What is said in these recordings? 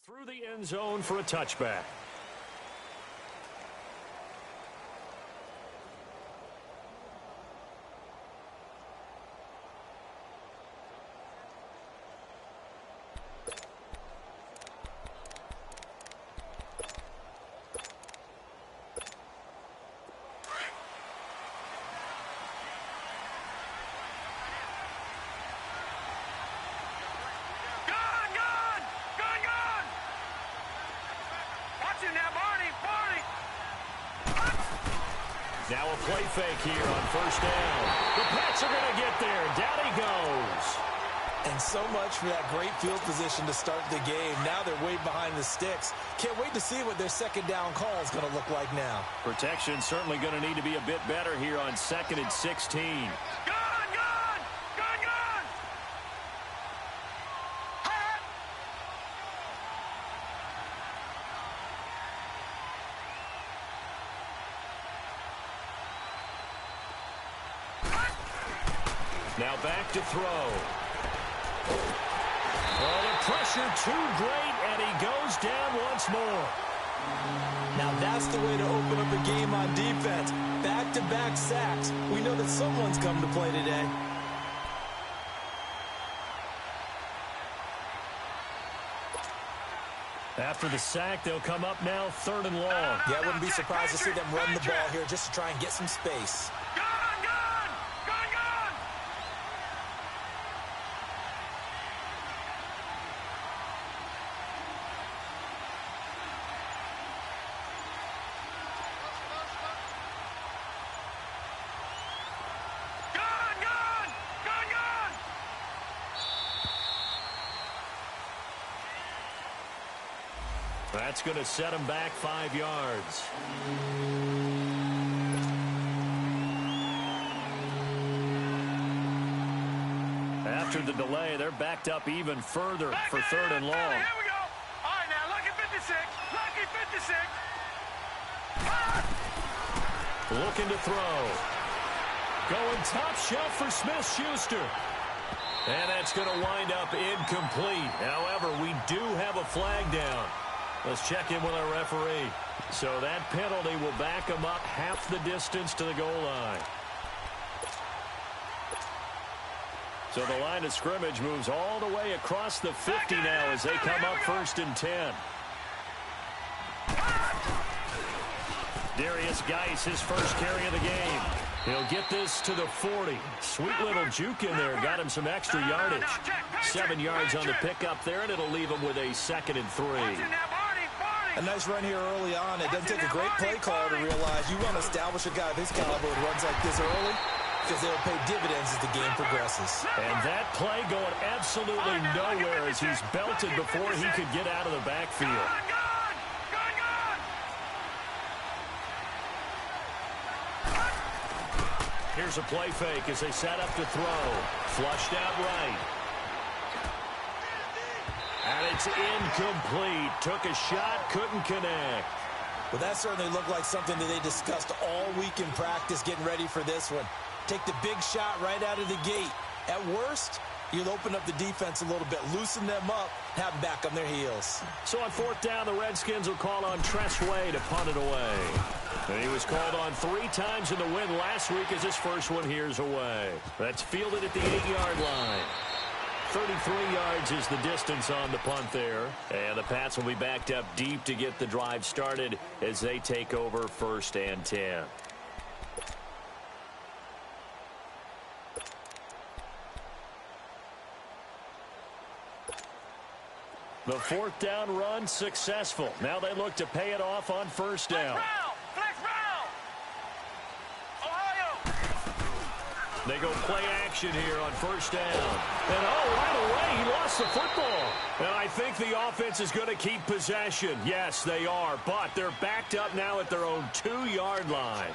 Through the end zone for a touchback. Now a play fake here on first down. The Pats are going to get there. Down he goes. And so much for that great field position to start the game. Now they're way behind the sticks. Can't wait to see what their second down call is going to look like now. Protection certainly going to need to be a bit better here on 2nd and 16. Now back to throw. Oh, the pressure too great, and he goes down once more. Now that's the way to open up a game on defense. Back-to-back sacks. We know that someone's come to play today. After the sack, they'll come up now 3rd and long. Yeah, I wouldn't be surprised to see them run the ball here just to try and get some space. That's going to set him back 5 yards. After the delay, they're backed up even further for 3rd and long. Here we go. All right, now, lucky 56. Lucky 56. Looking to throw. Going top shelf for Smith-Schuster. And that's going to wind up incomplete. However, we do have a flag down. Let's check in with our referee. So that penalty will back them up half the distance to the goal line. So the line of scrimmage moves all the way across the 50 now as they come up 1st and 10. Darius Geis, his first carry of the game. He'll get this to the 40. Sweet little juke in there. Got him some extra yardage. 7 yards on the pickup there, and it'll leave him with a 2nd and 3. A nice run here early on. It doesn't take a great play caller to realize you want to establish a guy of his caliber who runs like this early because they'll pay dividends as the game progresses. And that play going absolutely nowhere as he's belted before he could get out of the backfield. Here's a play fake as they set up to throw. Flushed out right. And it's incomplete. Took a shot, couldn't connect. Well, that certainly looked like something that they discussed all week in practice getting ready for this one. Take the big shot right out of the gate. At worst, you'll open up the defense a little bit, loosen them up, have them back on their heels. So on 4th down, the Redskins will call on Tress Way to punt it away. And he was called on 3 times in the win last week as his first one here's away. That's fielded at the 8-yard line. 33 yards is the distance on the punt there. And the Pats will be backed up deep to get the drive started as they take over 1st and 10. The 4th down run successful. Now they look to pay it off on 1st down. They go play action here on 1st down. And right away, he lost the football. And I think the offense is going to keep possession. Yes, they are, but they're backed up now at their own 2-yard line.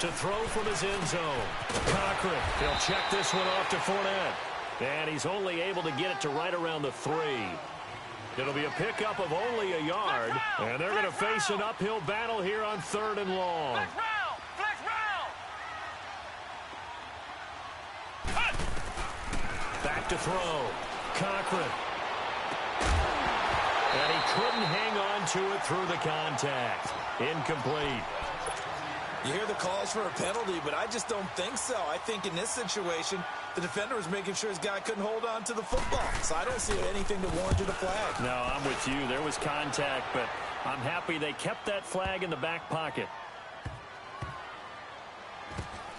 To throw from his end zone. Cochran, he'll check this one off to Fournette. And he's only able to get it to right around the 3. It'll be a pickup of only a yard, and they're going to face an uphill battle here on 3rd and long. Flex round. Back to throw. Cochran. And he couldn't hang on to it through the contact. Incomplete. You hear the calls for a penalty, but I just don't think so. I think in this situation, the defender was making sure his guy couldn't hold on to the football. So I don't see anything to warrant a flag. No, I'm with you. There was contact, but I'm happy they kept that flag in the back pocket.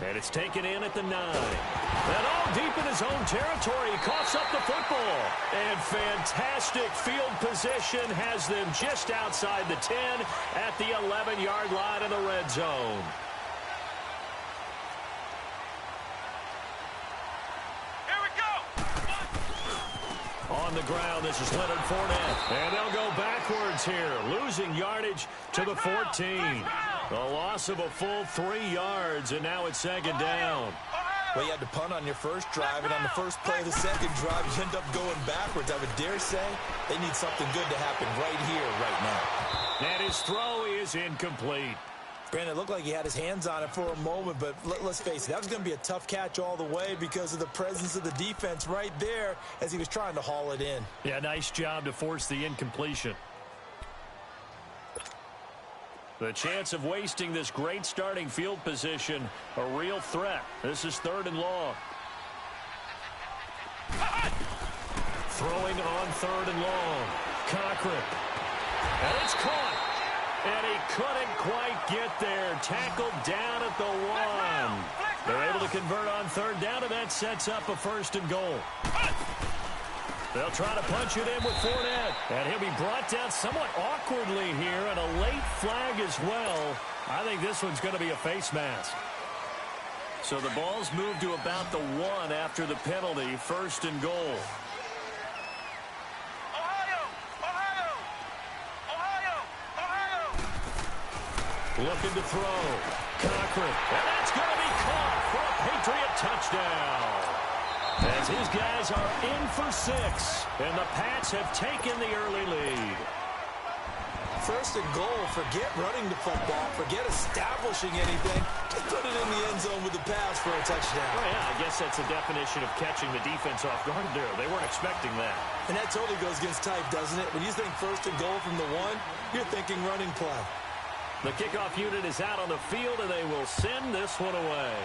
And it's taken in at the 9. And all deep in his own territory, he coughs up the football. And fantastic field position has them just outside the 10 at the 11-yard line in the red zone. Here we go. On the ground, this is Leonard Fournette. And they'll go backwards here, losing yardage to the 14. A loss of a full 3 yards, and now it's 2nd down. Well, you had to punt on your first drive, and on the first play of the second drive, you end up going backwards. I would dare say they need something good to happen right here, right now. And his throw is incomplete. Granted, it looked like he had his hands on it for a moment, but let's face it, that was going to be a tough catch all the way because of the presence of the defense right there as he was trying to haul it in. Yeah, nice job to force the incompletion. The chance of wasting this great starting field position, a real threat. This is 3rd and long. Throwing on 3rd and long. Cochran. And it's caught. And he couldn't quite get there. Tackled down at the 1. They're able to convert on 3rd down, and that sets up a 1st and goal. They'll try to punch it in with Fournette. And he'll be brought down somewhat awkwardly here, and a late flag as well. I think this one's going to be a face mask. So the ball's moved to about the 1 after the penalty, 1st and goal. Looking to throw. Cochran. And that's going to be caught for a Patriot touchdown. As his guys are in for 6. And the Pats have taken the early lead. 1st and goal. Forget running the football. Forget establishing anything. Just put it in the end zone with the pass for a touchdown. Well, yeah, I guess that's a definition of catching the defense off guard there. They weren't expecting that. And that totally goes against type, doesn't it? When you think 1st and goal from the 1, you're thinking running play. The kickoff unit is out on the field, and they will send this one away.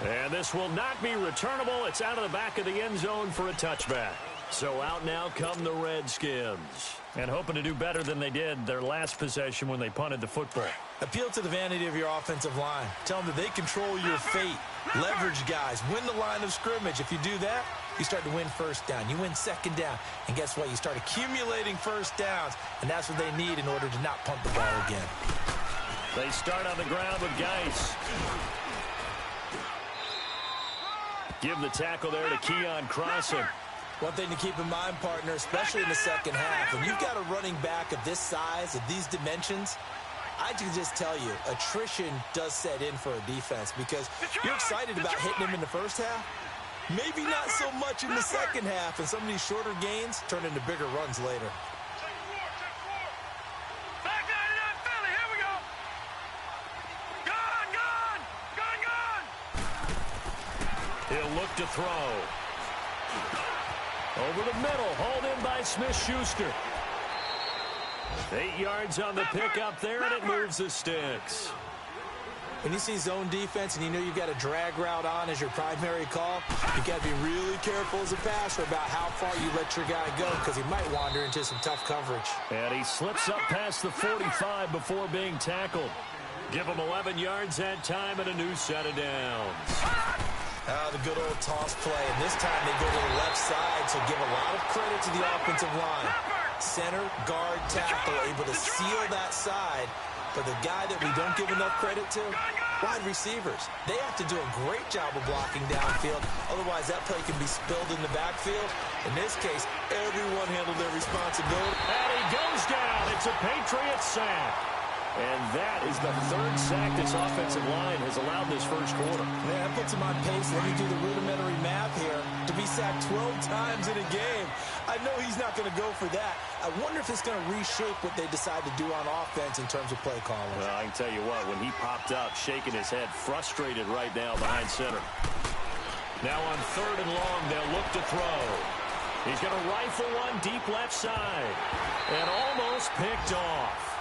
And this will not be returnable. It's out of the back of the end zone for a touchback. So out now come the Redskins. And hoping to do better than they did their last possession when they punted the football. Appeal to the vanity of your offensive line. Tell them that they control your fate. Leverage guys. Win the line of scrimmage. If you do that, you start to win 1st down. You win 2nd down. And guess what? You start accumulating 1st downs. And that's what they need in order to not punt the ball again. They start on the ground with Geis. Give the tackle there to Keon Crossen. One thing to keep in mind, partner, especially in the second half, when you've got a running back of this size, of these dimensions, I can just tell you, attrition does set in for a defense because you're excited about hitting him in the first half. Maybe not so much in the second half, and some of these shorter gains turn into bigger runs later. Back 99 Philly, here we go. Gone. He'll look to throw. Over the middle, hauled in by Smith-Schuster. 8 yards on the pickup there, and it moves the sticks. When you see zone defense and you know you've got a drag route on as your primary call, you've got to be really careful as a passer about how far you let your guy go because he might wander into some tough coverage. And he slips up past the 45 before being tackled. Give him 11 yards that time and a new set of downs. The good old toss play, and this time they go to the left side, so give a lot of credit to the offensive line. Center, guard, tackle, able to seal that side. But the guy that we don't give enough credit to, wide receivers. They have to do a great job of blocking downfield. Otherwise, that play can be spilled in the backfield. In this case, everyone handled their responsibility. And he goes down. It's a Patriot sack. And that is the third sack this offensive line has allowed this first quarter. Man, that puts him on pace. Let me do the rudimentary math here. To be sacked 12 times in a game, I know he's not going to go for that. I wonder if it's going to reshape what they decide to do on offense in terms of play calling. Well, I can tell you what, when he popped up, shaking his head, frustrated right now behind center. Now on 3rd and long, they'll look to throw. He's going to rifle one deep left side. And almost picked off.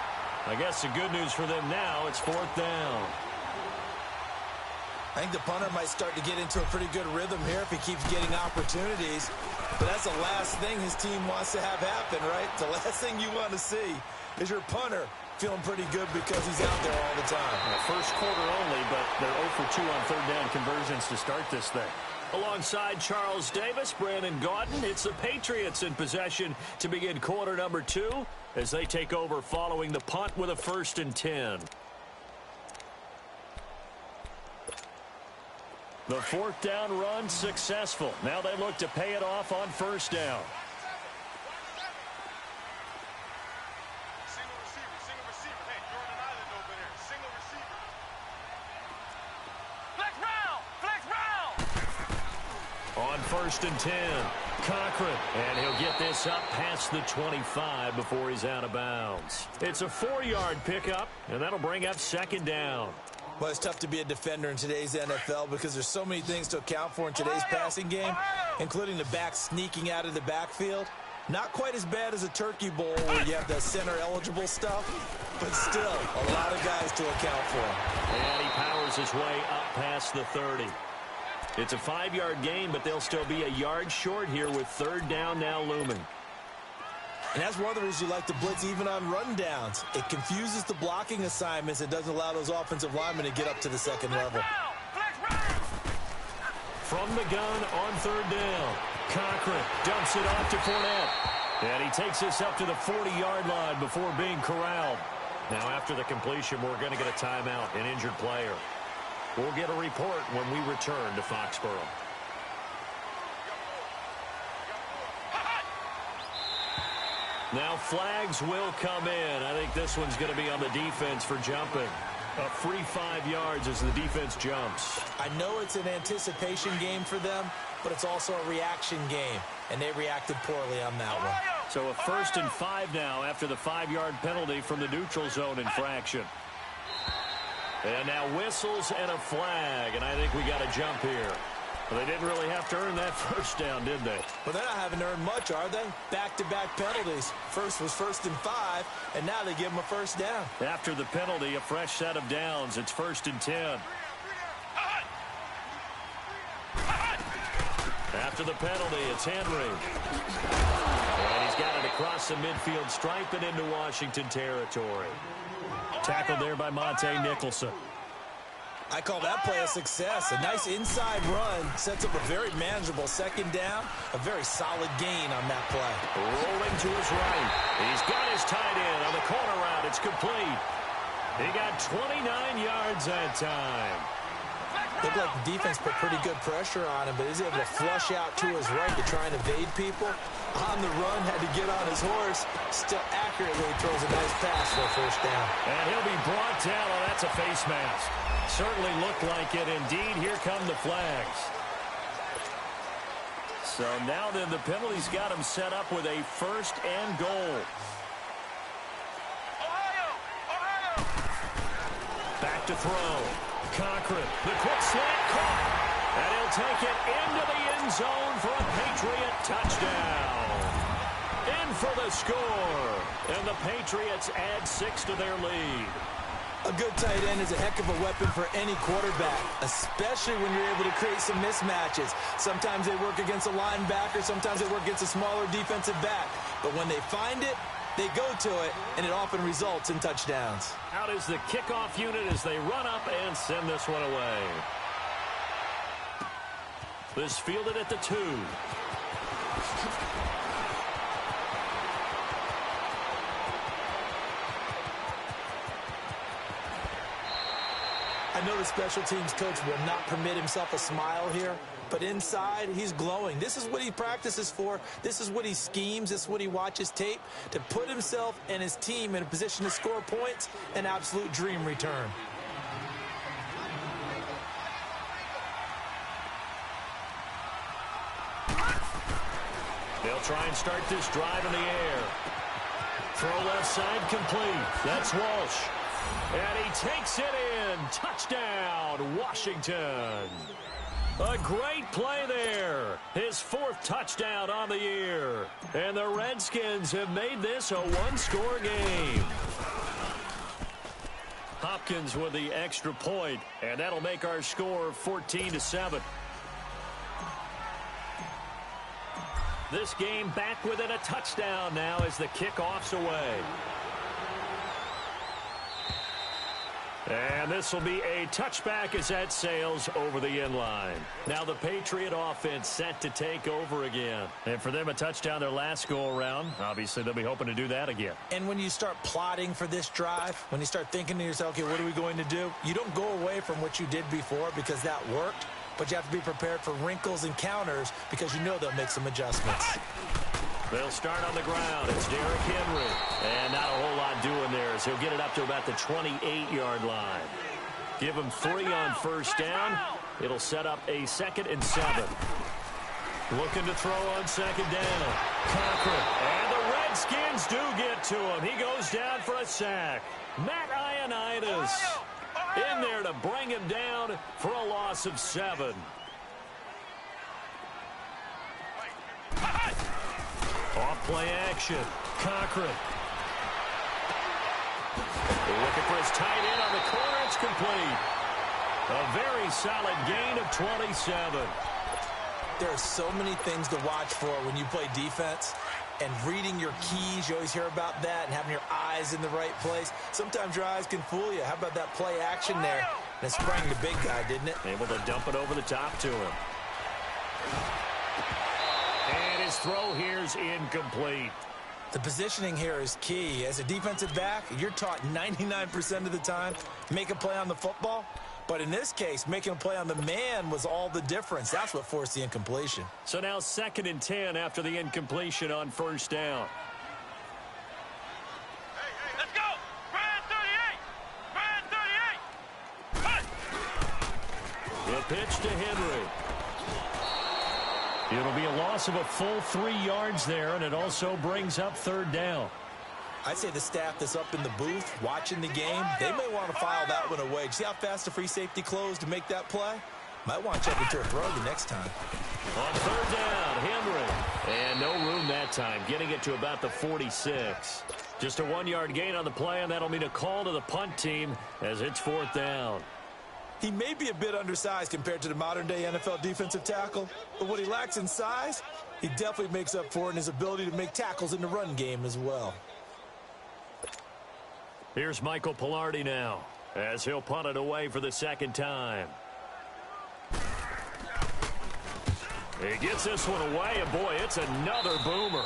I guess the good news for them now, it's 4th down. I think the punter might start to get into a pretty good rhythm here if he keeps getting opportunities. But that's the last thing his team wants to have happen, right? The last thing you want to see is your punter feeling pretty good because he's out there all the time. First quarter only, but they're 0 for 2 on 3rd down conversions to start this thing. Alongside Charles Davis, Brandon Gaudin, it's the Patriots in possession to begin quarter number 2 as they take over following the punt with a 1st and 10. The 4th down run successful. Now they look to pay it off on 1st down. Single receiver. Hey, you're on an island over there. Single receiver. Flex round. On 1st and 10, Cochran, and he'll get this up past the 25 before he's out of bounds. It's a 4-yard pickup, and that'll bring up 2nd down. Well, it's tough to be a defender in today's NFL because there's so many things to account for in today's passing game, including the back sneaking out of the backfield. Not quite as bad as a turkey bowl where you have the center-eligible stuff, but still a lot of guys to account for. And he powers his way up past the 30. It's a 5-yard gain, but they'll still be a yard short here with 3rd down now looming. And that's one of the reasons you like to blitz even on rundowns. It confuses the blocking assignments. It doesn't allow those offensive linemen to get up to the 2nd level. From the gun on 3rd down, Cochran dumps it off to Fournette. And he takes this up to the 40-yard line before being corralled. Now after the completion, we're going to get a timeout, an injured player. We'll get a report when we return to Foxborough. Now flags will come in. I think this one's going to be on the defense for jumping. A free 5 yards as the defense jumps. I know it's an anticipation game for them, but it's also a reaction game, and they reacted poorly on that one. So a 1st and 5 now after the 5-yard penalty from the neutral zone infraction. And now whistles and a flag, and I think we got a jump here. Well, they didn't really have to earn that 1st down, did they? Well, they're not having to earn much, are they? Back-to-back penalties. First was 1st and 5, and now they give them a 1st down. After the penalty, a fresh set of downs. It's 1st and 10. After the penalty, it's Henry. And he's got it across the midfield stripe and into Washington territory. Tackled there by Monte Nicholson. I call that play a success. A nice inside run sets up a very manageable 2nd down. A very solid gain on that play. Rolling to his right. He's got his tight end on the corner route. It's complete. He got 29 yards that time. Looked like the defense put pretty good pressure on him, but he's able to flush out to his right to try and evade people. On the run, had to get on his horse. Still accurately throws a nice pass for a 1st down. And he'll be brought down. Oh, that's a face mask. Certainly looked like it. Indeed, here come the flags. So now then the penalty's got him set up with a 1st and goal. Back to throw. Cochran, the quick slant caught. And he'll take it into the end zone for a Patriot touchdown. In for the score. And the Patriots add 6 to their lead. A good tight end is a heck of a weapon for any quarterback, especially when you're able to create some mismatches. Sometimes they work against a linebacker, sometimes they work against a smaller defensive back. But when they find it, they go to it, and it often results in touchdowns. Out is the kickoff unit as they run up and send this one away. This fielded at the 2. I know the special teams coach will not permit himself a smile here, but inside, he's glowing. This is what he practices for. This is what he schemes. This is what he watches tape to put himself and his team in a position to score points. An absolute dream return. They'll try and start this drive in the air. Throw left side complete. That's Walsh. And he takes it in. Touchdown, Washington. A great play there. His 4th touchdown on the year. And the Redskins have made this a one-score game. Hopkins with the extra point, and that'll make our score 14-7. This game back within a touchdown now as the kickoff's away. And this will be a touchback as that sails over the end line. Now the Patriot offense set to take over again. And for them, a touchdown their last go-around. Obviously, they'll be hoping to do that again. And when you start plotting for this drive, when you start thinking to yourself, okay, what are we going to do? You don't go away from what you did before because that worked. But you have to be prepared for wrinkles and counters because you know they'll make some adjustments. They'll start on the ground. It's Derrick Henry. And not a whole lot doing there as he'll get it up to about the 28-yard line. Give him 3 on first down. It'll set up a 2nd and 7. Looking to throw on 2nd down. Cochran. And the Redskins do get to him. He goes down for a sack. Matt Ioannidis in there to bring him down for a loss of 7. Off play action. Cochran. Looking for his tight end on the corner. It's complete. A very solid gain of 27. There are so many things to watch for when you play defense. And reading your keys, you always hear about that, and having your eyes in the right place. Sometimes your eyes can fool you. How about that play action there? And it sprang the big guy, didn't it? Able to dump it over the top to him. And his throw here's incomplete. The positioning here is key. As a defensive back, you're taught 99% of the time, make a play on the football. But in this case, making a play on the man was all the difference. That's what forced the incompletion. So now 2nd and 10 after the incompletion on first down. Hey, let's go! Brand 38! Brand 38! The pitch to Henry. It'll be a loss of a full 3 yards there, and it also brings up 3rd down. I'd say the staff that's up in the booth watching the game, they may want to file that one away. See how fast the free safety closed to make that play? Might want to check into a throw the next time. On 3rd down, Henry. And no room that time, getting it to about the 46. Just a 1-yard gain on the play, and that'll mean a call to the punt team as it's 4th down. He may be a bit undersized compared to the modern-day NFL defensive tackle, but what he lacks in size, he definitely makes up for it in his ability to make tackles in the run game as well. Here's Michael Pilardi now as he'll punt it away for the 2nd time. He gets this one away, and boy, it's another boomer.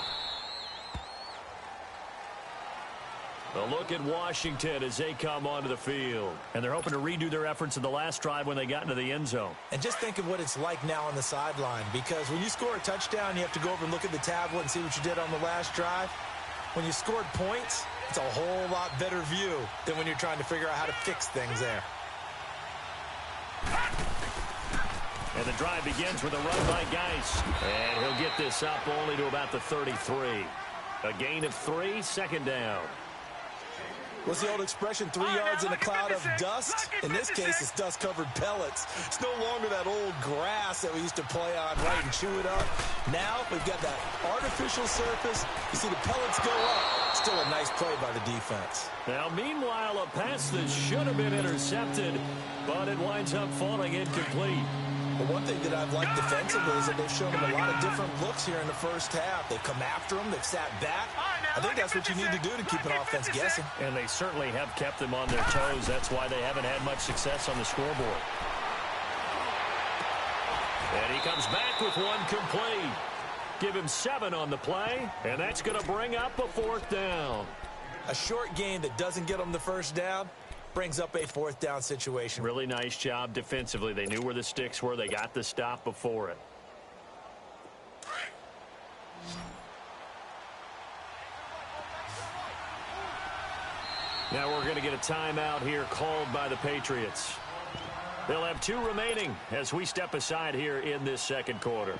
A look at Washington as they come onto the field. And they're hoping to redo their efforts in the last drive when they got into the end zone. And just think of what it's like now on the sideline, because when you score a touchdown, you have to go over and look at the tablet and see what you did on the last drive. When you scored points, it's a whole lot better view than when you're trying to figure out how to fix things there. And the drive begins with a run by Geis. And he'll get this up only to about the 33. A gain of 3, 2nd down. What's the old expression, 3 yards in a cloud of dust? In this case, it's dust-covered pellets. It's no longer that old grass that we used to play on, right, and chew it up. Now we've got that artificial surface. You see the pellets go up. Still a nice play by the defense. Now, meanwhile, a pass that should have been intercepted, but it winds up falling incomplete. But one thing that I've liked defensively is that they've shown him a lot of different looks here in the first half. They've come after him. They've sat back. I think that's what you need to do to keep an offense guessing. And they certainly have kept them on their toes. That's why they haven't had much success on the scoreboard. And he comes back with one complete. Give him 7 on the play, and that's going to bring up a 4th down. A short gain that doesn't get him the first down brings up a 4th down situation. Really nice job defensively. They knew where the sticks were. They got the stop before it. Now we're going to get a timeout here called by the Patriots. They'll have 2 remaining as we step aside here in this second quarter.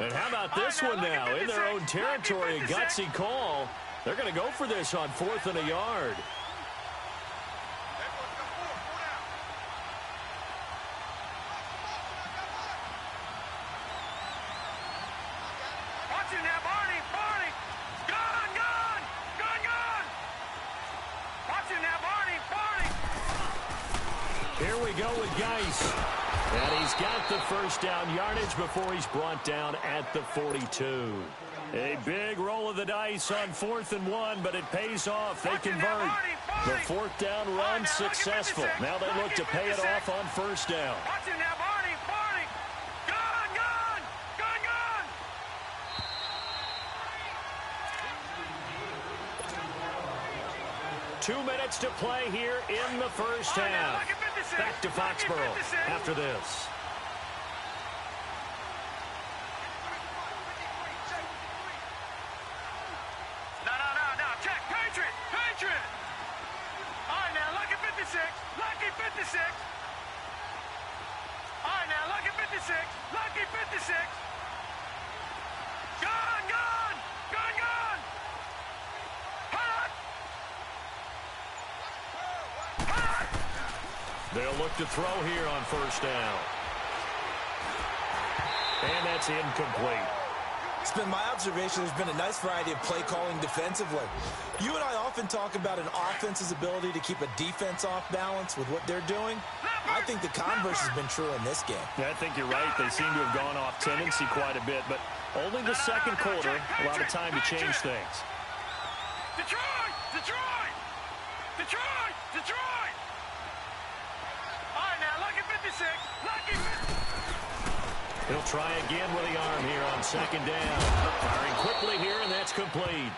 And how about this one now? In their own territory, a gutsy call. They're going to go for this on 4th and a yard. Here we go with Geis. And he's got the first down yardage before he's brought down at the 42. A big roll of the dice on 4th and 1, but it pays off. They convert. The 4th down run successful. Now they look to pay it off on 1st down. 2 minutes to play here in the first half. Back to Foxborough after this. No. Check. Patriot. All right, now, lucky 56. Lucky 56. All right, now, lucky 56. Lucky 56. Gone. They'll look to throw here on 1st down. And that's incomplete. It's been my observation there's been a nice variety of play calling defensively. You and I often talk about an offense's ability to keep a defense off balance with what they're doing. I think the converse has been true in this game. Yeah, I think you're right. They seem to have gone off tendency quite a bit, but only the second quarter, a lot of time to change things. Detroit! All right, now, lucky 56. He'll try again with the arm here on 2nd down. Firing quickly here, and that's complete.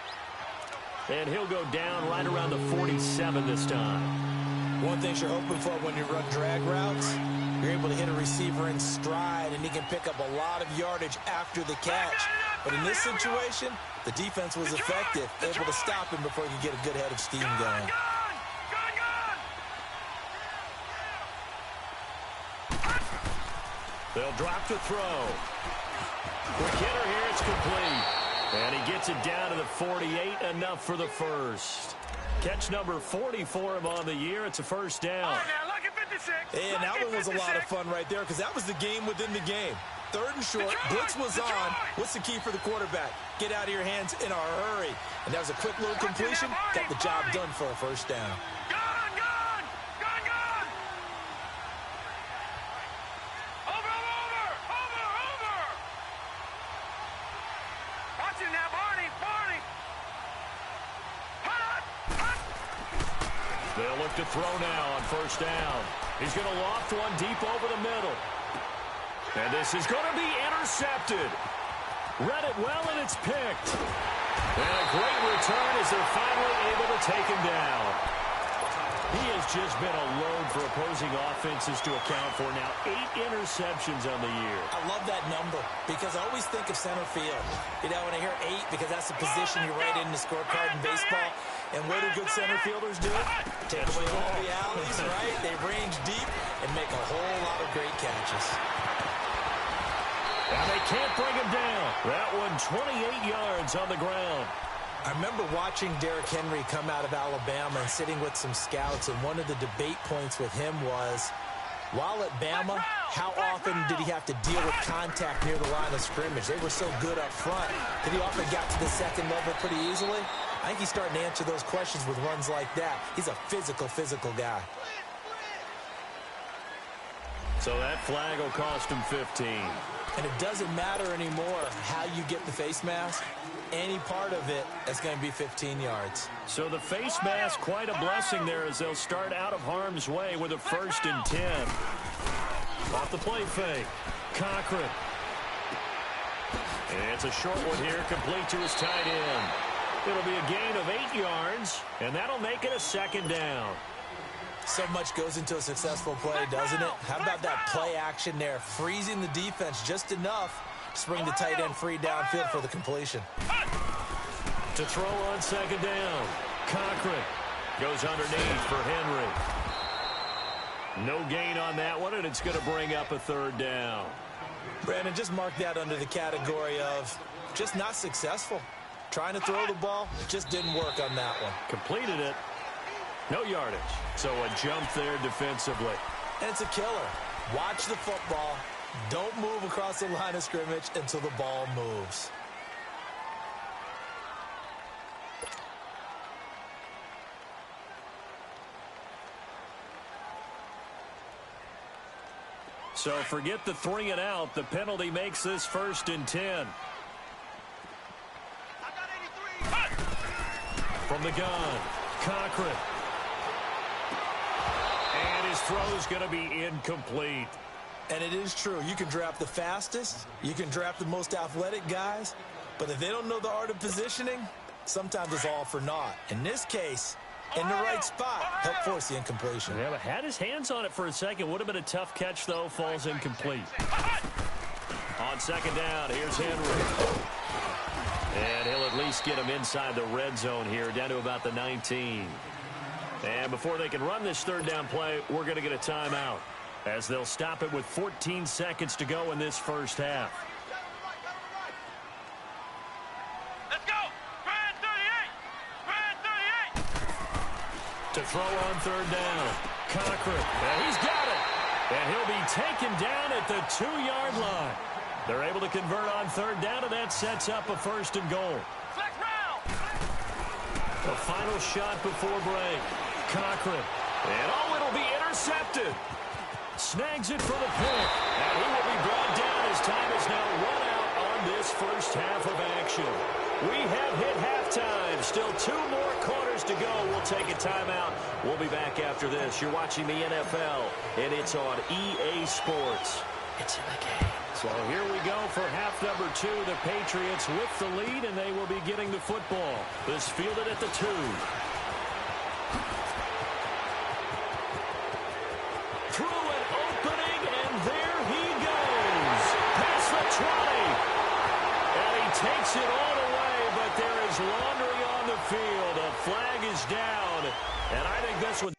And he'll go down right around the 47 this time. One thing you're hoping for when you run drag routes, you're able to hit a receiver in stride, and he can pick up a lot of yardage after the catch. But in this situation, the defense was effective, able to stop him before he could get a good head of steam going. They'll drop to throw. Quick hitter here, it's complete. And he gets it down to the 48, enough for the first. Catch number 40 for him on the year. It's a 1st down. And that one was a lot of fun right there because that was the game within the game. 3rd and short, blitz was on. What's the key for the quarterback? Get out of your hands in a hurry. And that was a quick little completion. Got the job done for a 1st down. They'll look to throw now on 1st down. He's going to loft one deep over the middle. And this is going to be intercepted. Read it well, and it's picked. And a great return as they're finally able to take him down. He has just been a load for opposing offenses to account for now. 8 interceptions on the year. I love that number because I always think of center field. You know, when I hear 8, because that's the position you write in the scorecard in baseball. And what do good center fielders do? Take away all the alleys, right? They range deep and make a whole lot of great catches. And they can't bring him down. That one 28 yards on the ground. I remember watching Derrick Henry come out of Alabama and sitting with some scouts, and one of the debate points with him was, while at Bama, how often did he have to deal with contact near the line of scrimmage? They were so good up front that he often got to the second level pretty easily. I think he's starting to answer those questions with runs like that. He's a physical guy. So that flag will cost him 15. And it doesn't matter anymore how you get the face mask. Any part of it is going to be 15 yards. So the face mask, quite a blessing there as they'll start out of harm's way with a 1st and 10. Off the play fake. Cochran. And it's a short one here, complete to his tight end. It'll be a gain of 8 yards, and that'll make it a second down. So much goes into a successful play, doesn't it? How about that play action there, freezing the defense just enough to bring the tight end free downfield for the completion. To throw on second down, Cochran goes underneath for Henry. No gain on that one, and it's going to bring up a third down. Brandon, just mark that under the category of just not successful. Trying to throw the ball, it just didn't work on that one. Completed it. No yardage. So a jump there defensively. And it's a killer. Watch the football. Don't move across the line of scrimmage until the ball moves. So forget the 3 and out. The penalty makes this 1st and 10. From the gun, Cochran. And his throw's going to be incomplete. And it is true. You can draft the fastest. You can draft the most athletic guys. But if they don't know the art of positioning, sometimes it's all for naught. In this case, in the right spot, helped force the incompletion. Yeah, but had his hands on it for a second. Would have been a tough catch, though. Falls incomplete. On second down, here's Henry. And he'll at least get him inside the red zone here, down to about the 19. And before they can run this third down play, we're going to get a timeout, as they'll stop it with 14 seconds to go in this first half. Let's go! Grand 38! Grand 38! To throw on third down, Cochran. And he's got it. And he'll be taken down at the 2-yard line. They're able to convert on third down, and that sets up a 1st and goal. Flex round! The final shot before break. Cochran. And it'll be intercepted. Snags it for the pick. And he will be brought down as time is now run out on this first half of action. We have hit halftime. Still 2 more quarters to go. We'll take a timeout. We'll be back after this. You're watching the NFL, and it's on EA Sports. It's in the game. So here we go for half number 2. The Patriots with the lead, and they will be getting the football. This fielded at the 2. Through an opening, and there he goes. Past the 20. And he takes it all away, but there is laundry on the field. A flag is down, and I think this one.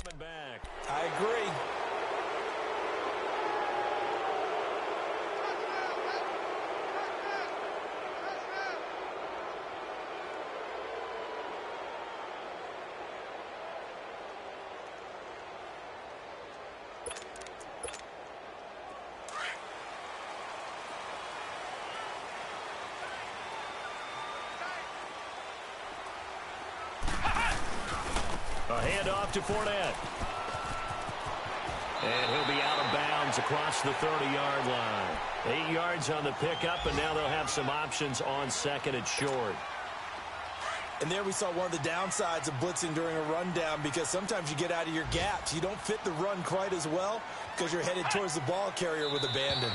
Coming back. I agree. A handoff to Fournette. And he'll be out of bounds across the 30-yard line. 8 yards on the pickup, and now they'll have some options on second and short. And there we saw one of the downsides of blitzing during a rundown, because sometimes you get out of your gaps. You don't fit the run quite as well because you're headed towards the ball carrier with abandon.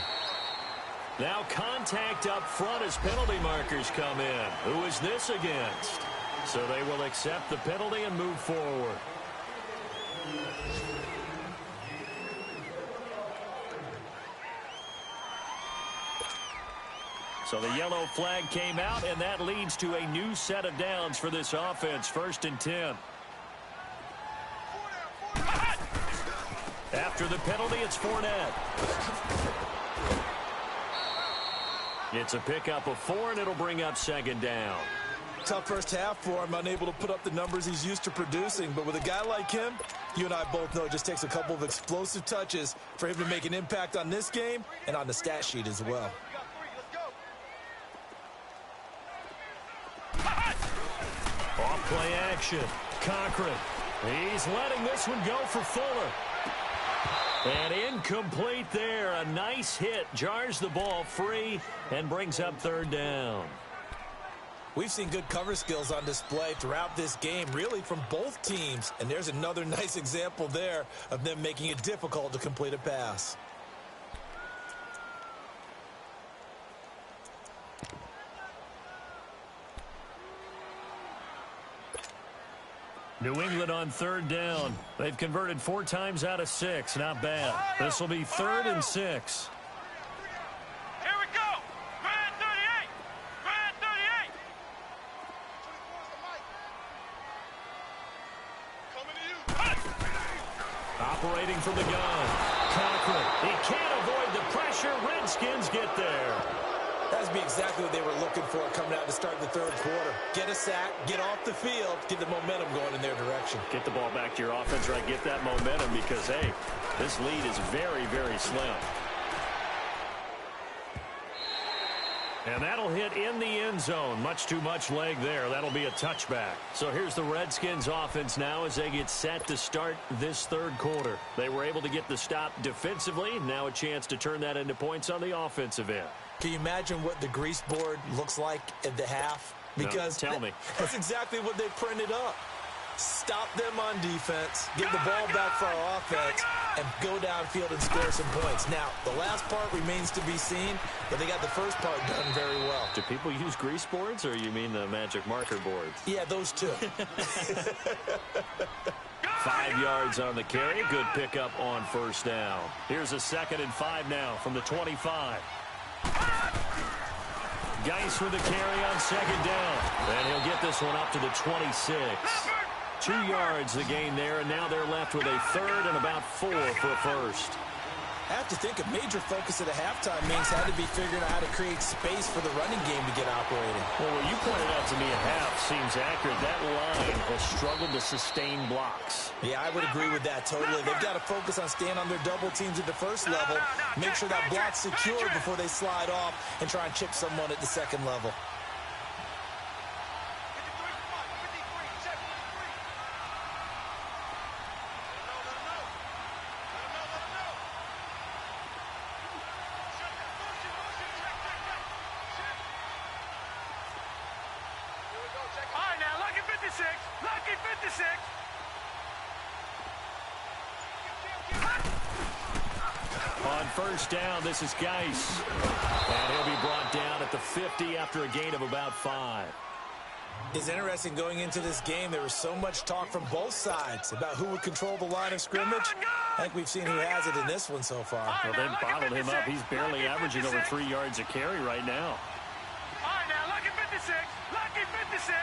Now contact up front as penalty markers come in. Who is this against? So they will accept the penalty and move forward. So the yellow flag came out, and that leads to a new set of downs for this offense. 1st and 10. After the penalty, it's Fournette. It's a pickup of 4, and it'll bring up 2nd down. Tough first half for him, unable to put up the numbers he's used to producing. But with a guy like him, you and I both know it just takes a couple of explosive touches for him to make an impact on this game and on the stat sheet as well. Off play action. Cochran. He's letting this one go for Fuller. And incomplete there. A nice hit. Jars the ball free and brings up 3rd down. We've seen good cover skills on display throughout this game, really from both teams. And there's another nice example there of them making it difficult to complete a pass. New England on 3rd down. They've converted 4 times out of 6. Not bad. This will be 3rd and 6. Here we go. Grand 38. Grand 38. Coming to you. Operating from the gun. Cochran. He can't avoid the pressure. Redskins get there. That would be exactly what they were looking for coming out to start the 3rd quarter. Get a sack, get off the field, get the momentum going in their direction. Get the ball back to your offense, right? Get that momentum because, hey, this lead is very, very slim. And that'll hit in the end zone. Much too much leg there. That'll be a touchback. So here's the Redskins offense now as they get set to start this 3rd quarter. They were able to get the stop defensively. Now a chance to turn that into points on the offensive end. Can you imagine what the grease board looks like at the half? Because no, tell me. That's exactly what they printed up. Stop them on defense, get the ball back for our offense, and go downfield and score some points. Now, the last part remains to be seen, but they got the first part done very well. Do people use grease boards, or you mean the magic marker boards? Yeah, those two. 5 yards on the carry. Good pickup on 1st down. Here's a 2nd and 5 now from the 25. Geis with the carry on 2nd down. And he'll get this one up to the 26. 2 yards the gain there, and now they're left with a 3rd and about 4 for a 1st. I have to think a major focus at a halftime means had to be figuring out how to create space for the running game to get operating. Well, what you pointed out to me at half seems accurate. That line has struggled to sustain blocks. Yeah, I would agree with that totally. They've got to focus on staying on their double teams at the 1st level, make sure that block's secure before they slide off and try and chip someone at the 2nd level. Lucky 56. On 1st down, this is Geis. And he'll be brought down at the 50 after a gain of about 5. It's interesting going into this game. There was so much talk from both sides about who would control the line of scrimmage. I think we've seen who has it in this one so far. Well, they've bottled him up. He's barely averaging over 3 yards a carry right now. All right, now, lucky 56. Lucky 56.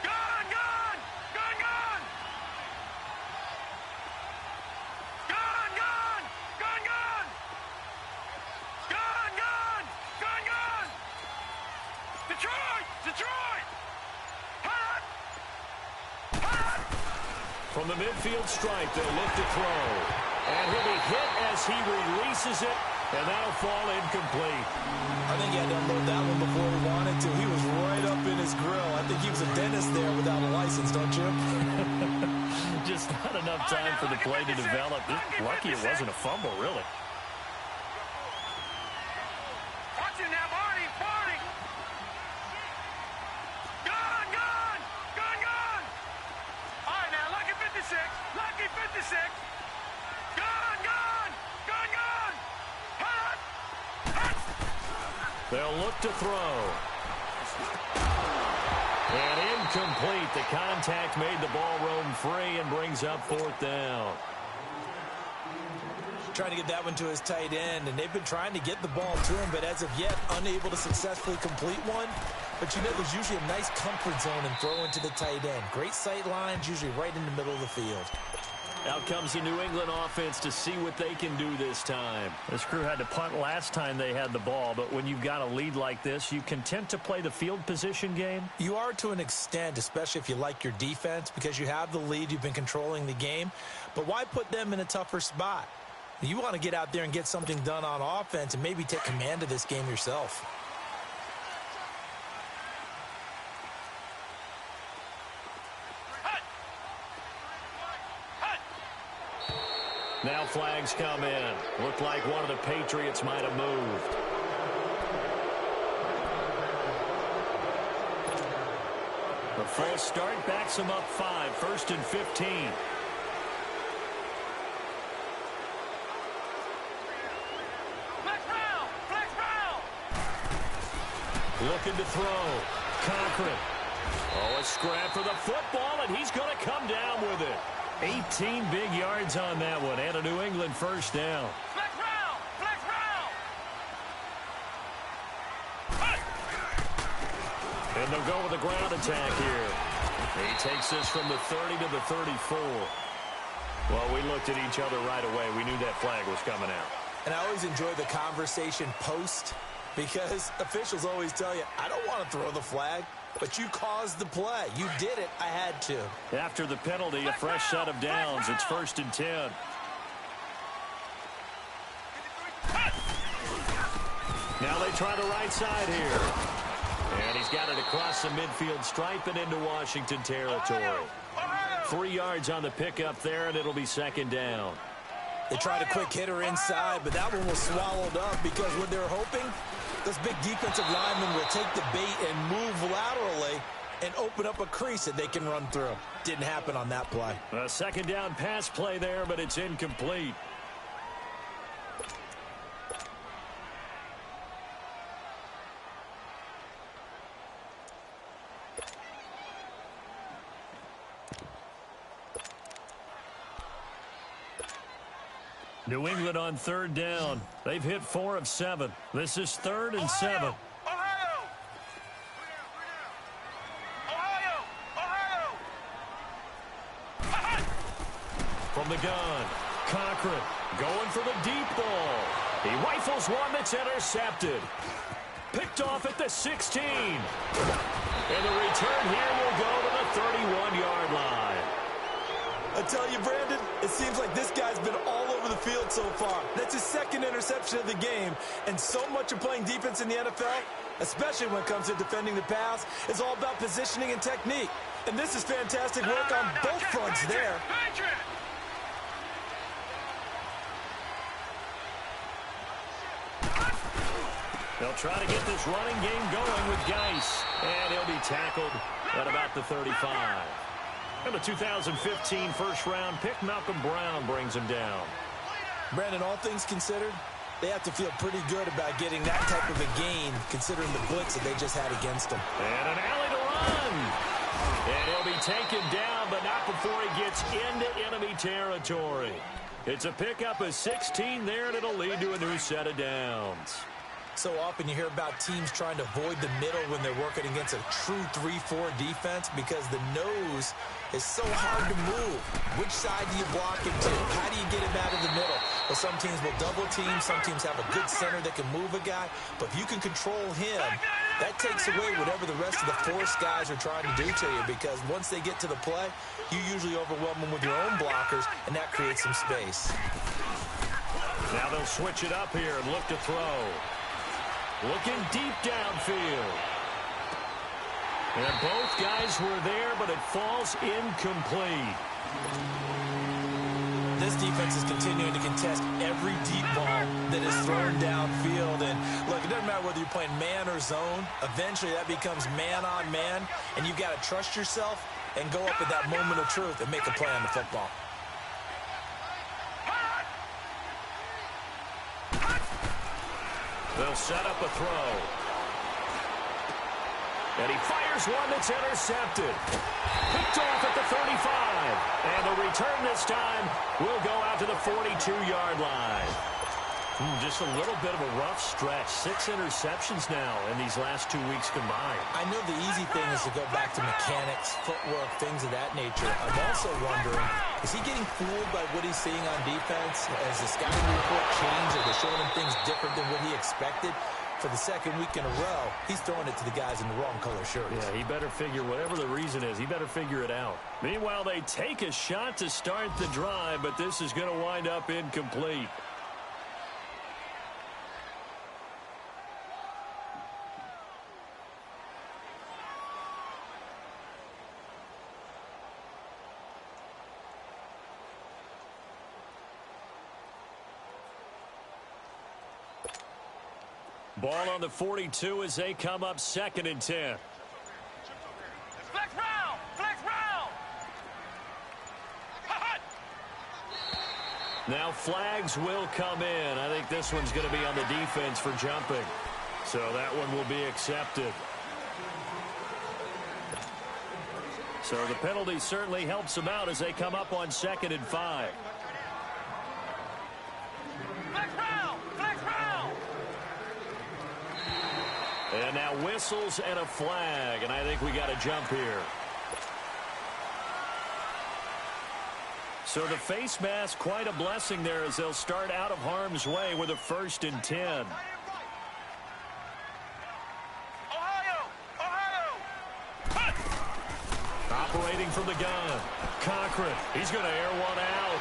Gone, gone. Gone, gone. Gone, gone. Gone, gone. Gone, gone. Gone, gone. Detroit. Detroit. Hot. Hot. From the midfield stripe, they'll look to throw. And he'll be hit as he releases it And that'll fall incomplete. I think he had to unload that one before he wanted to. He was right up in his grill. I think he was a dentist there without a license, don't you? Just not enough time for the play to develop. Lucky it wasn't a fumble, really. Watch it now, Barney, Barney. Gone, gone, gone, gone. All right, now, lucky 56, lucky 56. Gone, gone, gone, gone. Hut, hut. They'll look to throw. And incomplete. The contact made the ball roam free and brings up 4th down. Trying to get that one to his tight end, and they've been trying to get the ball to him, but as of yet, unable to successfully complete one. But you know, there's usually a nice comfort zone in throwing to the tight end. Great sight lines, usually right in the middle of the field. Out comes the New England offense to see what they can do this time. This crew had to punt last time they had the ball, but when you've got a lead like this, you content to play the field position game? You are to an extent, especially if you like your defense, because you have the lead, you've been controlling the game. But why put them in a tougher spot? You want to get out there and get something done on offense and maybe take command of this game yourself. Now flags come in. Looked like one of the Patriots might have moved. The false start backs them up 5, 1st and 15. Flex round, flex round. Looking to throw. Cochran. Oh, a scrap for the football, and he's going to come down with it. 18 big yards on that one, and a New England 1st down. Flex round, flex round. And they'll go with a ground attack here. He takes this from the 30 to the 34. Well, we looked at each other right away. We knew that flag was coming out. And I always enjoy the conversation post, because officials always tell you, I don't want to throw the flag, but you caused the play. You did it. I had to. After the penalty, a fresh set of downs. It's 1st and 10. Now they try the right side here. And he's got it across the midfield stripe and into Washington territory. 3 yards on the pickup there, and it'll be 2nd down. They tried a quick hitter inside, but that one was swallowed up because what they're hoping, those big defensive linemen will take the bait and move laterally and open up a crease that they can run through. Didn't happen on that play. A 2nd down pass play there, but it's incomplete. New England on 3rd down. They've hit 4 of 7. This is 3rd and 7. Ohio! Ohio! Ohio! From the gun, Cochran going for the deep ball. He rifles one that's intercepted. Picked off at the 16. And the return here will go to the 31-yard line. I tell you, Brandon, it seems like this guy's been all over the field so far. That's his 2nd interception of the game. And so much of playing defense in the NFL, especially when it comes to defending the pass, is all about positioning and technique. And this is fantastic work on both fronts there. They'll try to get this running game going with Geis. And he'll be tackled at about the 35. And the 2015 first-round pick, Malcolm Brown, brings him down. Brandon, all things considered, they have to feel pretty good about getting that type of a gain, considering the blitz that they just had against them. And an alley to run. And he'll be taken down, but not before he gets into enemy territory. It's a pickup of 16 there, and it'll lead to a new set of downs. So often you hear about teams trying to avoid the middle when they're working against a true 3-4 defense because the nose is so hard to move. Which side do you block him to? How do you get him out of the middle? Well, some teams will double team. Some teams have a good center that can move a guy. But if you can control him, that takes away whatever the rest of the force guys are trying to do to you, because once they get to the play, you usually overwhelm them with your own blockers, and that creates some space. Now they'll switch it up here and look to throw. Looking deep downfield. And both guys were there, but it falls incomplete. This defense is continuing to contest every deep ball that is thrown downfield. And look, it doesn't matter whether you're playing man or zone. Eventually, that becomes man on man. And you've got to trust yourself and go up at that moment of truth and make a play on the football. They'll set up a throw. And he fires one that's intercepted. Picked off at the 35. And the return this time will go out to the 42-yard line. Just a little bit of a rough stretch. 6 interceptions now in these last 2 weeks combined. I know the easy thing is to go back to mechanics, footwork, things of that nature. I'm also wondering, is he getting fooled by what he's seeing on defense? Has the scouting report changed? Are they showing him things different than what he expected? For the second week in a row, he's throwing it to the guys in the wrong color shirts. Yeah, he better figure, whatever the reason is, he better figure it out. Meanwhile, they take a shot to start the drive, but this is going to wind up incomplete. Ball on the 42 as they come up 2nd and 10. Flex round! Flex round! Now flags will come in. I think this one's going to be on the defense for jumping. So that one will be accepted. So the penalty certainly helps them out as they come up on 2nd and 5. And now whistles and a flag, and I think we got a jump here. So the face mask, quite a blessing there as they'll start out of harm's way with a 1st and 10. Ohio! Operating from the gun. Cochran, he's going to air one out.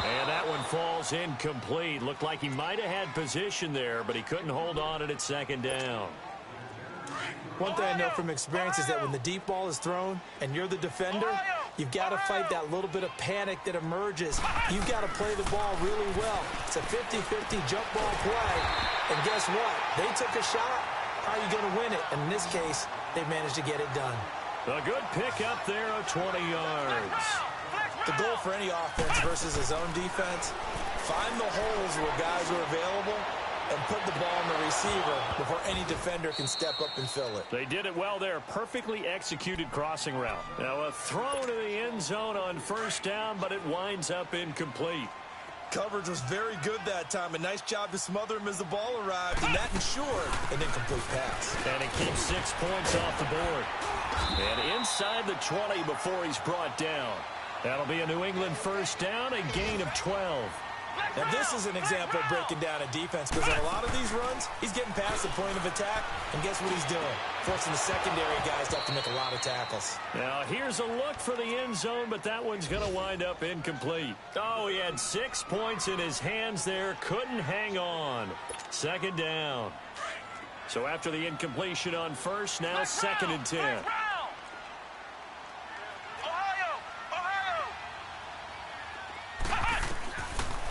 And that one falls incomplete. Looked like he might have had position there, but he couldn't hold on it at 2nd down. One thing I know from experience is that when the deep ball is thrown and you're the defender, you've got to fight that little bit of panic that emerges. You've got to play the ball really well. It's a 50-50 jump ball play. And guess what? They took a shot. How are you going to win it? And in this case, they managed to get it done. A good pick up there of 20 yards. The goal for any offense versus a zone defense, find the holes where guys are available and put the ball on the receiver before any defender can step up and fill it. They did it well there. Perfectly executed crossing route. Now a throw to the end zone on 1st down, but it winds up incomplete. Coverage was very good that time. A nice job to smother him as the ball arrived, and that ensured an incomplete pass. And it keeps 6 points off the board. And inside the 20 before he's brought down. That'll be a New England 1st down, a gain of 12. Now, this is an example of breaking down a defense because on a lot of these runs, he's getting past the point of attack, and guess what he's doing? Forcing the secondary guys to have to make a lot of tackles. Now, here's a look for the end zone, but that one's going to wind up incomplete. Oh, he had 6 points in his hands there, couldn't hang on. 2nd down. So after the incompletion on 1st, now 2nd and 10.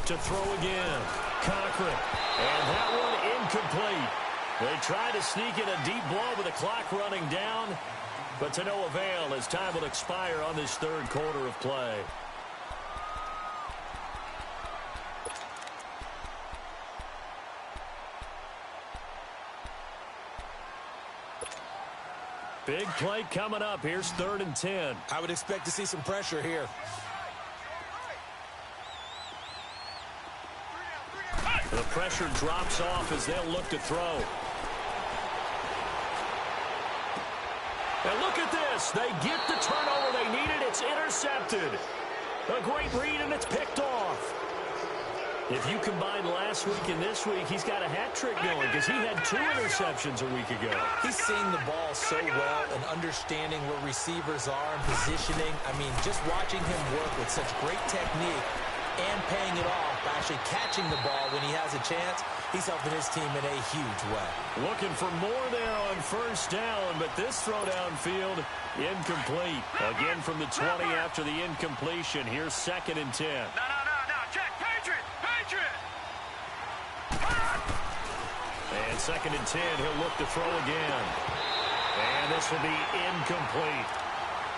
To throw again. Cochran. And that one incomplete. They try to sneak in a deep blow with the clock running down, but to no avail as time will expire on this 3rd quarter of play. Big play coming up. Here's 3rd and 10. I would expect to see some pressure here. The pressure drops off as they'll look to throw. And look at this. They get the turnover they needed. It's intercepted. A great read, and it's picked off. If you combine last week and this week, he's got a hat trick going because he had 2 interceptions a week ago. He's seeing the ball so well and understanding where receivers are and positioning. I mean, just watching him work with such great technique and paying it off by actually catching the ball when he has a chance. He's helping his team in a huge way. Looking for more there on first down, but this throw downfield, incomplete. Again from the 20 after the incompletion. Here's 2nd and 10. No. Check. Patriot. And 2nd and 10, he'll look to throw again. And this will be incomplete.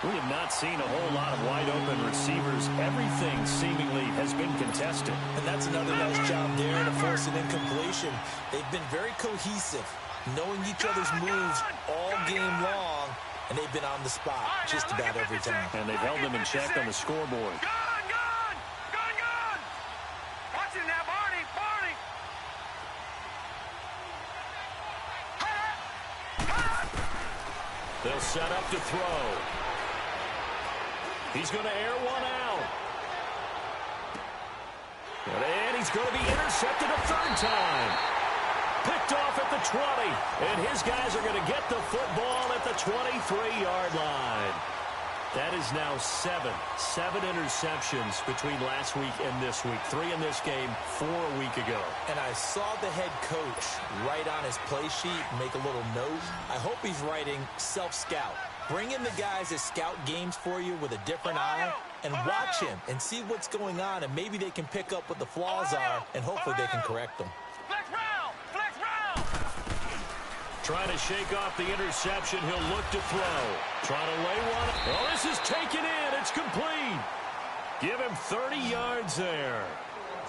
We have not seen a whole lot of wide-open receivers. Everything seemingly has been contested. And that's another nice job there to force an incompletion. They've been very cohesive, knowing each other's moves all game long, and they've been on the spot just about every time. And they've held them in check on the scoreboard. Gun! Watch it now, Barney! They'll set up to throw. He's going to air one out. And he's going to be intercepted a 3rd time. Picked off at the 20. And his guys are going to get the football at the 23-yard line. That is now 7 interceptions between last week and this week. 3 in this game, 4 a week ago. And I saw the head coach write on his play sheet, make a little note. I hope he's writing self-scout. Bring in the guys that scout games for you with a different eye and watch him and see what's going on, and maybe they can pick up what the flaws are, and hopefully they can correct them. Flex round! Trying to shake off the interception. He'll look to throw. Trying to lay one. Oh, this is taken in. It's complete. Give him 30 yards there.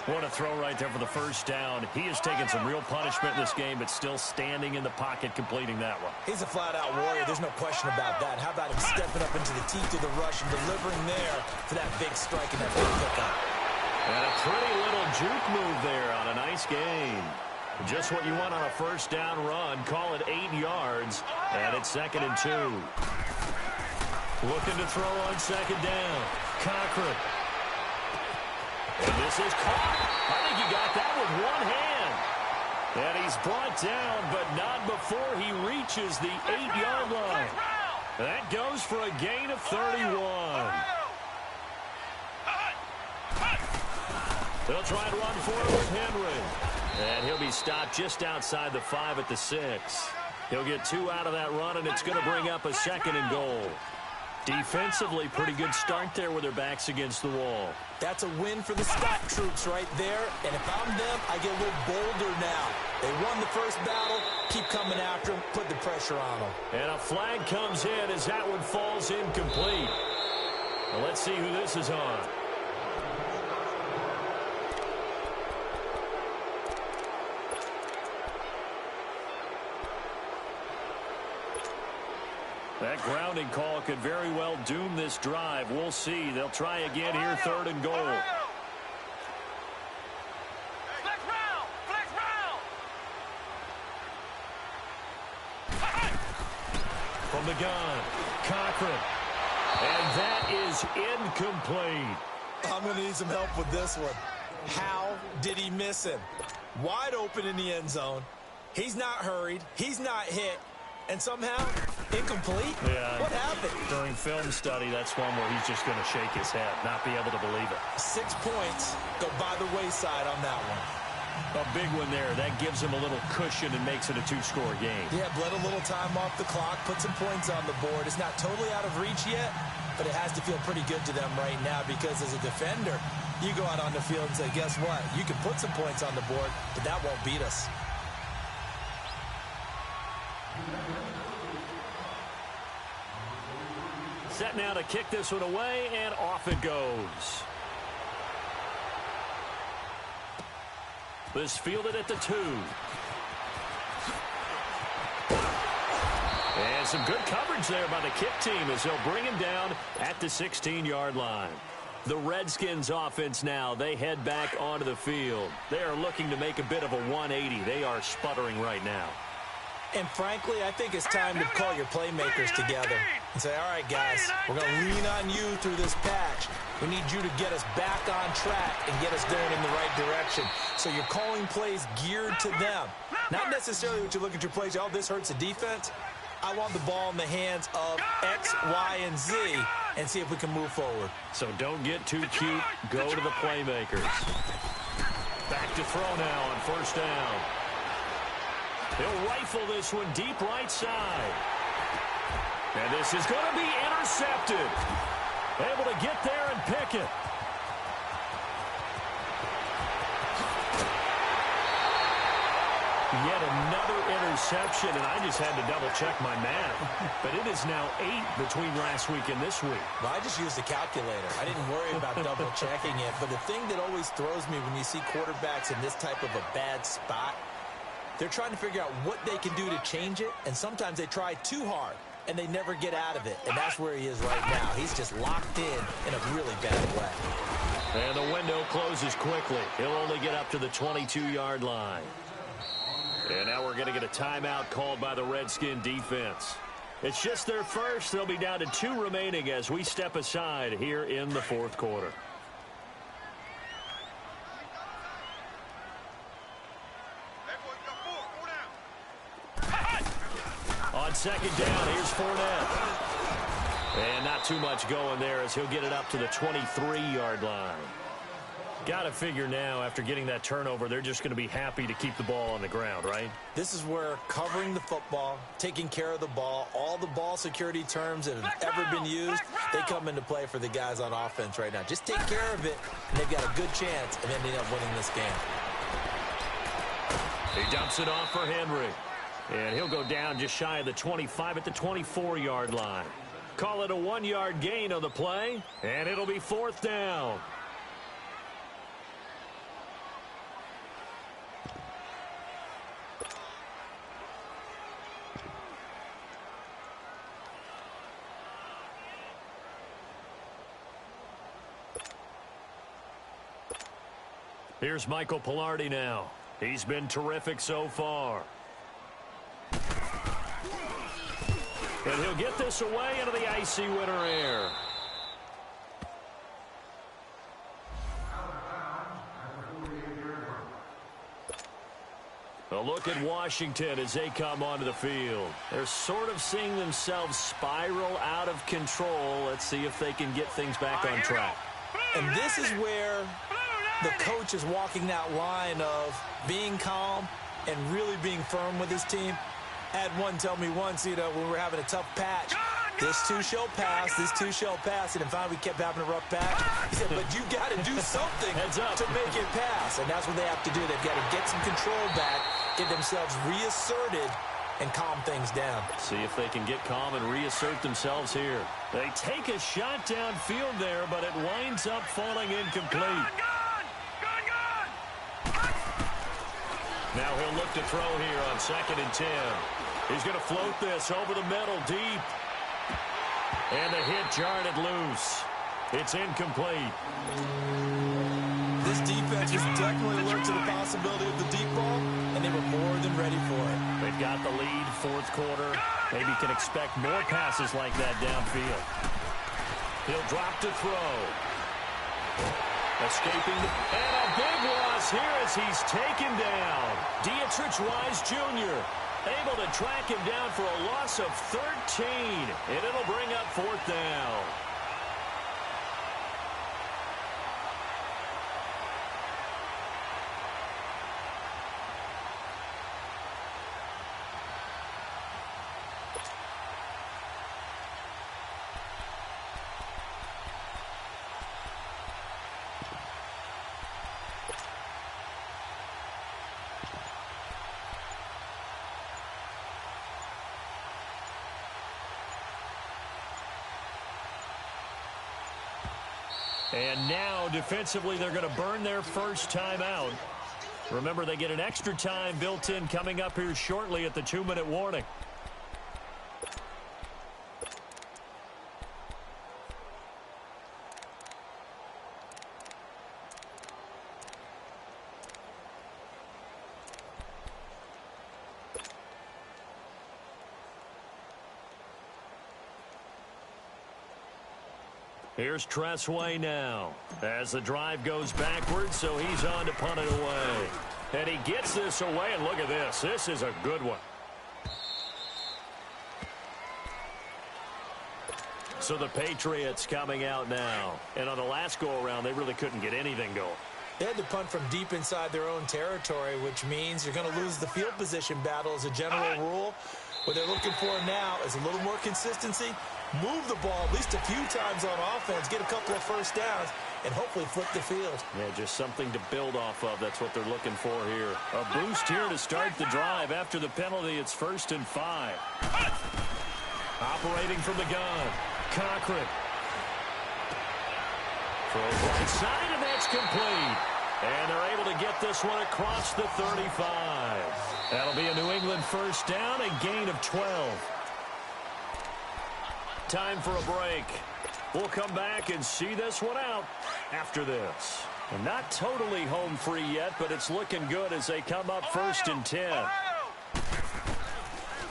What a throw right there for the first down. He has taken some real punishment in this game, but still standing in the pocket, completing that one. He's a flat-out warrior. There's no question about that. How about him stepping up into the teeth of the rush and delivering there for that big strike and that big pickup. And a pretty little juke move there on a nice game. Just what you want on a first down run. Call it 8 yards, and it's 2nd and 2. Looking to throw on 2nd down. Cochran. And this is caught. I think he got that with one hand. And he's brought down, but not before he reaches the 8-yard line. That goes for a gain of 31. They'll try and run for it with Henry. And he'll be stopped just outside the 5 at the 6. He'll get 2 out of that run, and it's going to bring up a 2nd and goal. Defensively, pretty good start there with their backs against the wall. That's a win for the scout troops right there. And if I'm them, I get a little bolder now. They won the first battle. Keep coming after them. Put the pressure on them. And a flag comes in as that one falls incomplete. Well, let's see who this is on. That grounding call could very well doom this drive. We'll see. They'll try again here, 3rd and goal. Flex round! From the gun, Cochran. And that is incomplete. I'm going to need some help with this one. How did he miss him? Wide open in the end zone. He's not hurried. He's not hit. And somehow, incomplete? Yeah. What happened? During film study, that's one where he's just going to shake his head, not be able to believe it. 6 points go by the wayside on that one. A big one there. That gives him a little cushion and makes it a 2-score game. Yeah, bled a little time off the clock, put some points on the board. It's not totally out of reach yet, but it has to feel pretty good to them right now because as a defender, you go out on the field and say, guess what? You can put some points on the board, but that won't beat us. Set now to kick this one away, and off it goes. This fielded at the 2. And some good coverage there by the kick team as they'll bring him down at the 16-yard line. The Redskins offense now, they head back onto the field. They are looking to make a bit of a 180. They are sputtering right now. And frankly, I think it's time to call your playmakers together and say, all right, guys, we're going to lean on you through this patch. We need you to get us back on track and get us going in the right direction. So you're calling plays geared to them. Not necessarily what you look at your plays, oh, this hurts the defense. I want the ball in the hands of X, Y, and Z and see if we can move forward. So don't get too cute. Go to the playmakers. Back to throw now on first down. He'll rifle this one deep right side. And this is going to be intercepted. Able to get there and pick it. Yet another interception, and I just had to double-check my math. But it is now 8 between last week and this week. Well, I just used a calculator. I didn't worry about double-checking it. But the thing that always throws me when you see quarterbacks in this type of a bad spot, they're trying to figure out what they can do to change it, and sometimes they try too hard, and they never get out of it. And that's where he is right now. He's just locked in a really bad way. And the window closes quickly. He'll only get up to the 22-yard line. And now we're going to get a timeout called by the Redskin defense. It's just their first. They'll be down to 2 remaining as we step aside here in the fourth quarter. On second down, here's Fournette. And not too much going there as he'll get it up to the 23-yard line. Got to figure now, after getting that turnover, they're just going to be happy to keep the ball on the ground, right? This is where covering the football, taking care of the ball, all the ball security terms that have ever been used, they come into play for the guys on offense right now. Just take care of it, and they've got a good chance of ending up winning this game. He dumps it off for Henry. And he'll go down just shy of the 25 at the 24-yard line. Call it a 1-yard gain on the play, and it'll be fourth down. Here's Michael Pilardi now. He's been terrific so far. And he'll get this away into the icy winter air. A look at Washington as they come onto the field. They're sort of seeing themselves spiral out of control. Let's see if they can get things back on track. And this is where the coach is walking that line of being calm and really being firm with his team. I had one tell me once, when we were having a tough patch, this too shall pass, this too shall pass. And finally we kept having a rough patch. He said, but you got to do something to make it pass. And that's what they have to do. They've got to get some control back, get themselves reasserted, and calm things down. See if they can get calm and reassert themselves here. They take a shot downfield there, but it winds up falling incomplete. Now he'll look to throw here on 2nd and 10. He's going to float this over the middle deep. And the hit jarred it loose. It's incomplete. This defense was definitely alert to the possibility of the deep ball, and they were more than ready for it. They've got the lead, fourth quarter. Maybe can expect more passes like that downfield. He'll drop to throw. Escaping, and a big loss here as he's taken down. Dietrich Wise Jr. able to track him down for a loss of 13, and it'll bring up fourth down. And now, defensively, they're going to burn their first timeout. Remember, they get an extra time built in coming up here shortly at the 2-minute warning. Here's Tressway now as the drive goes backwards, so he's on to punt it away. And he gets this away, and look at this. This is a good one. So the Patriots coming out now. And on the last go-around, they really couldn't get anything going. They had to punt from deep inside their own territory, which means you're going to lose the field position battle as a general rule. What they're looking for now is a little more consistency, move the ball at least a few times on offense, get a couple of first downs, and hopefully flip the field. Yeah, just something to build off of. That's what they're looking for here. A boost here to start the drive. After the penalty, it's 1st and 5. Operating from the gun, Cochran. Throws right side, and that's complete. And they're able to get this one across the 35. That'll be a New England first down, a gain of 12. Time for a break. We'll come back and see this one out after this. And not totally home free yet, but it's looking good as they come up 1st and 10.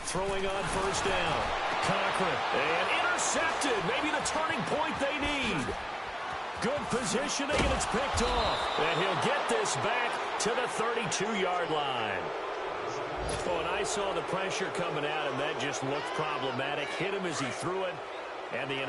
Throwing on first down. Cochran. And intercepted. Maybe the turning point they need. Good positioning, and it's picked off. And he'll get this back to the 32-yard line. Oh, and I saw the pressure coming at him. That just looked problematic. Hit him as he threw it. And the